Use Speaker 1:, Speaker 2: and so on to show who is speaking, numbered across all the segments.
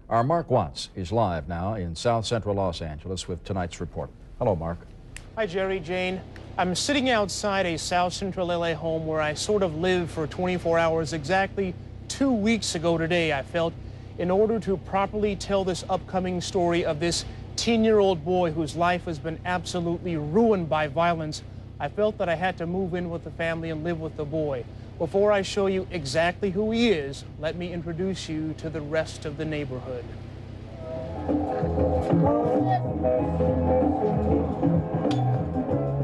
Speaker 1: Our Marc Watts is live now in South Central Los Angeles with tonight's report. Hello, Marc.
Speaker 2: Hi, Jerry, Jane. I'm sitting outside a South Central LA home where I sort of lived for 24 hours. Exactly 2 weeks ago today, I felt, in order to properly tell this upcoming story of this 10-year-old boy whose life has been absolutely ruined by violence, I felt that I had to move in with the family and live with the boy. Before I show you exactly who he is, let me introduce you to the rest of the neighborhood.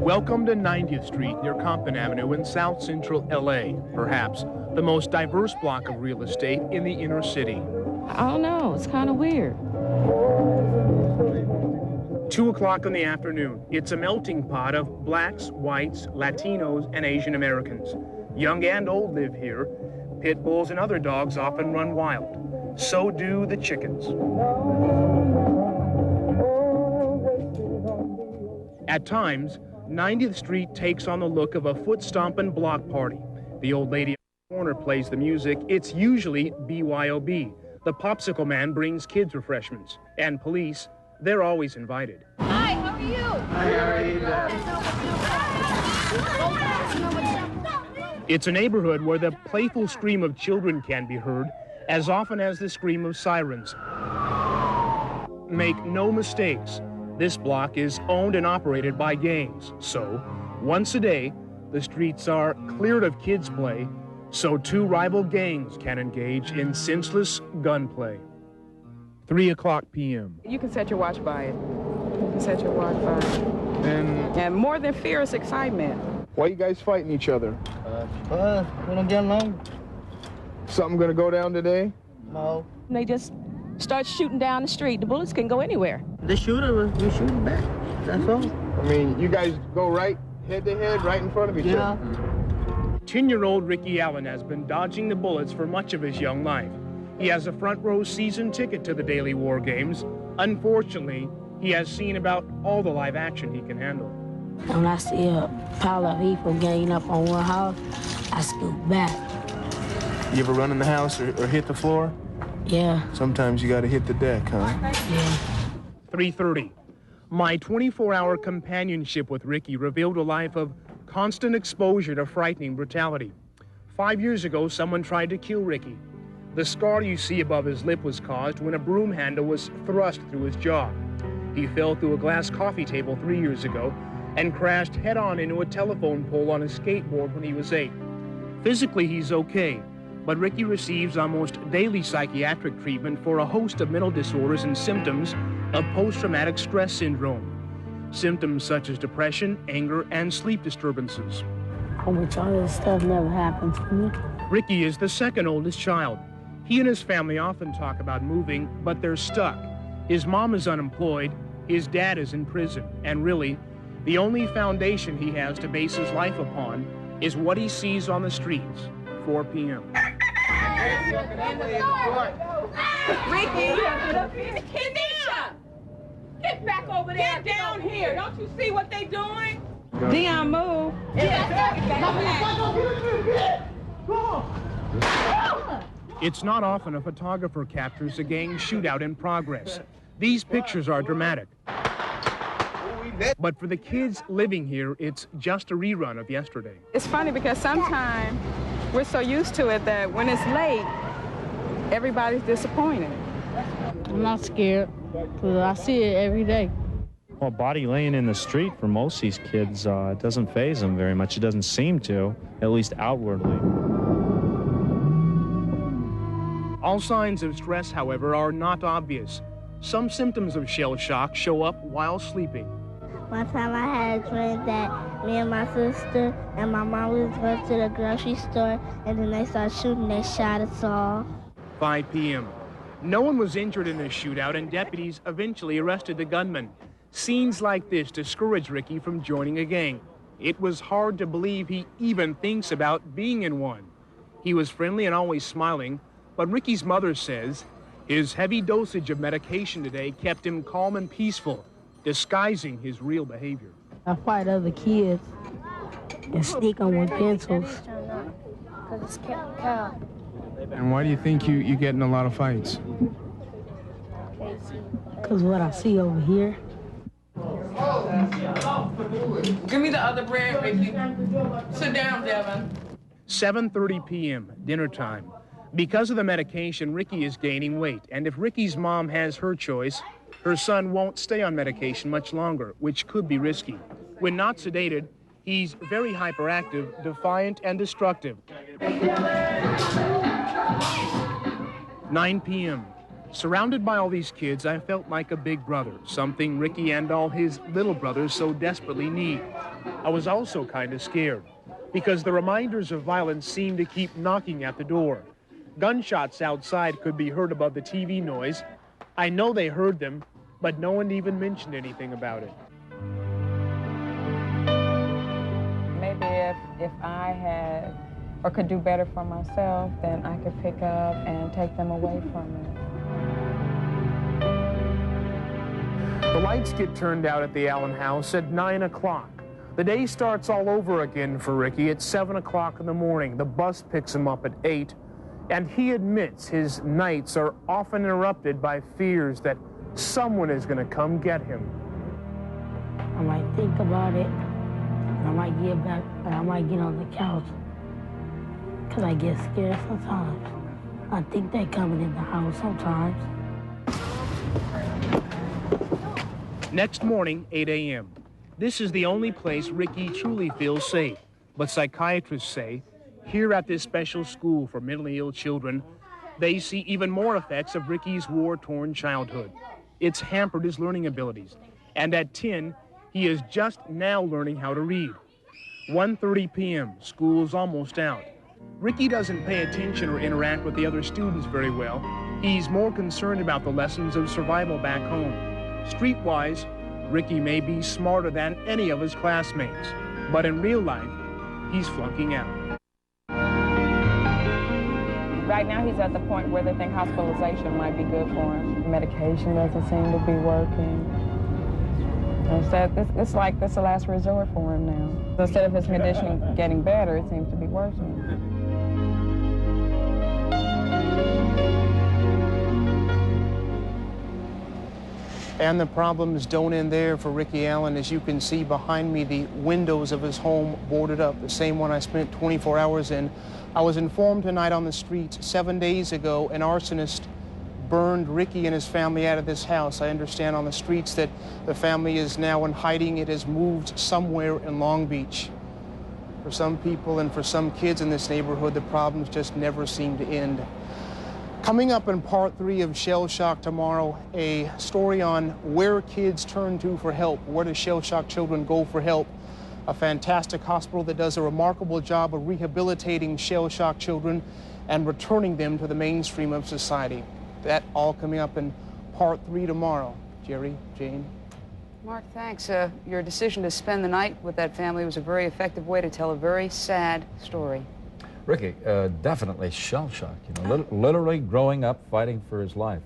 Speaker 2: Welcome to 90th Street near Compton Avenue in South Central LA, perhaps the most diverse block of real estate in the inner city.
Speaker 3: I don't know, it's kind of weird.
Speaker 2: 2 o'clock in the afternoon. It's a melting pot of blacks, whites, Latinos, and Asian Americans. Young and old live here. Pit bulls and other dogs often run wild. So do the chickens. At times, 90th Street takes on the look of a foot-stomping block party. The old lady in the corner plays the music. It's usually BYOB. The popsicle man brings kids refreshments. And police, they're always invited.
Speaker 4: Hi, how are you?
Speaker 2: Hi, how are you doing? It's a neighborhood where the playful scream of children can be heard as often as the scream of sirens. Make no mistakes, this block is owned and operated by gangs. So, once a day, the streets are cleared of kids' play, so two rival gangs can engage in senseless gunplay. 3 o'clock p.m.
Speaker 3: You can set your watch by it. You can set your watch by it. And more than fear is excitement.
Speaker 5: Why you guys fighting each other?
Speaker 6: We don't get along.
Speaker 5: Something gonna go down today?
Speaker 6: No.
Speaker 3: They just start shooting down the street. The bullets can go anywhere.
Speaker 6: The shooter, we shoot back. That's all.
Speaker 5: I mean, you guys go right head to head, right in front of each other.
Speaker 2: 10-year-old Ricky Allen has been dodging the bullets for much of his young life. He has a front row season ticket to the daily war games. Unfortunately, he has seen about all the live action he can handle.
Speaker 7: When I see a pile of people ganging up on one house, I scoot back.
Speaker 5: You ever run in the house or hit the floor?
Speaker 7: Yeah.
Speaker 5: Sometimes you gotta hit the deck, huh?
Speaker 7: Yeah.
Speaker 2: 3:30. My 24-hour companionship with Ricky revealed a life of constant exposure to frightening brutality. 5 years ago, someone tried to kill Ricky. The scar you see above his lip was caused when a broom handle was thrust through his jaw. He fell through a glass coffee table 3 years ago and crashed head-on into a telephone pole on a skateboard when he was 8. Physically, he's okay, but Ricky receives almost daily psychiatric treatment for a host of mental disorders and symptoms of post-traumatic stress syndrome. Symptoms such as depression, anger, and sleep disturbances.
Speaker 7: Which all this stuff never happened to me.
Speaker 2: Ricky is the second oldest child. He and his family often talk about moving, but they're stuck. His mom is unemployed, his dad is in prison, and really, the only foundation he has to base his life upon is what he sees on the streets. 4 p.m.
Speaker 3: Ricky, Kenisha! Get back over there. Get down here. Don't you see what they doing? Dion, move.
Speaker 2: It's not often a photographer captures a gang shootout in progress. These pictures are dramatic. But for the kids living here, it's just a rerun of yesterday.
Speaker 3: It's funny because sometimes we're so used to it that when it's late, everybody's disappointed.
Speaker 7: I'm not scared, because I see it every day.
Speaker 8: Well, body laying in the street for most of these kids, it doesn't faze them very much. It doesn't seem to, at least outwardly.
Speaker 2: All signs of stress, however, are not obvious. Some symptoms of shell shock show up while sleeping.
Speaker 9: One time I had a dream that me and my sister and my mom was going to the grocery store, and then they started shooting, they shot us all.
Speaker 2: 5 p.m. No one was injured in this shootout, and deputies eventually arrested the gunman. Scenes like this discouraged Ricky from joining a gang. It was hard to believe he even thinks about being in one. He was friendly and always smiling, but Ricky's mother says his heavy dosage of medication today kept him calm and peaceful, disguising his real behavior.
Speaker 7: I fight other kids and sneak on with pencils.
Speaker 9: Because it's cow.
Speaker 5: And why do you think you get in a lot of fights?
Speaker 7: Because what I see over here.
Speaker 3: Give me the other bread, Ricky. Sit down, Devin.
Speaker 2: 7:30 p.m., dinner time. Because of the medication, Ricky is gaining weight. And if Ricky's mom has her choice, her son won't stay on medication much longer, which could be risky. When not sedated, he's very hyperactive, defiant, and destructive. 9 p.m. Surrounded by all these kids, I felt like a big brother, something Ricky and all his little brothers so desperately need. I was also kind of scared, because the reminders of violence seemed to keep knocking at the door. Gunshots outside could be heard above the TV noise. I know they heard them, but no one even mentioned anything about it.
Speaker 3: Maybe if I had or could do better for myself, then I could pick up and take them away from it.
Speaker 2: The lights get turned out at the Allen house at 9 o'clock. The day starts all over again for Ricky at 7 o'clock in the morning. The bus picks him up at 8, and he admits his nights are often interrupted by fears that someone is going to come get him.
Speaker 7: I might think about it. I might get back, but I might get on the couch. Because I get scared sometimes. I think they're coming in the house sometimes.
Speaker 2: Next morning, 8 a.m. This is the only place Ricky truly feels safe. But psychiatrists say, here at this special school for mentally ill children, they see even more effects of Ricky's war-torn childhood. It's hampered his learning abilities. And at 10, he is just now learning how to read. 1:30 p.m., school's almost out. Ricky doesn't pay attention or interact with the other students very well. He's more concerned about the lessons of survival back home. Streetwise, Ricky may be smarter than any of his classmates, but in real life, he's flunking out.
Speaker 3: Right now, he's at the point where they think hospitalization might be good for him. Medication doesn't seem to be working. Instead, it's like this is the last resort for him now. So instead of his condition getting better, it seems to be worsening.
Speaker 2: And the problems don't end there for Ricky Allen. As you can see behind me, the windows of his home boarded up, the same one I spent 24 hours in. I was informed tonight on the streets 7 days ago an arsonist burned Ricky and his family out of this house. I understand on the streets that the family is now in hiding. It has moved somewhere in Long Beach. For some people and for some kids in this neighborhood, the problems just never seem to end. Coming up in part 3 of Shell Shock tomorrow, a story on where kids turn to for help. Where do shell-shocked children go for help? A fantastic hospital that does a remarkable job of rehabilitating shell-shocked children and returning them to the mainstream of society. That all coming up in part 3 tomorrow. Jerry, Jane.
Speaker 4: Mark, thanks. Your decision to spend the night with that family was a very effective way to tell a very sad story.
Speaker 1: Ricky, definitely shell-shocked, you know, literally growing up fighting for his life.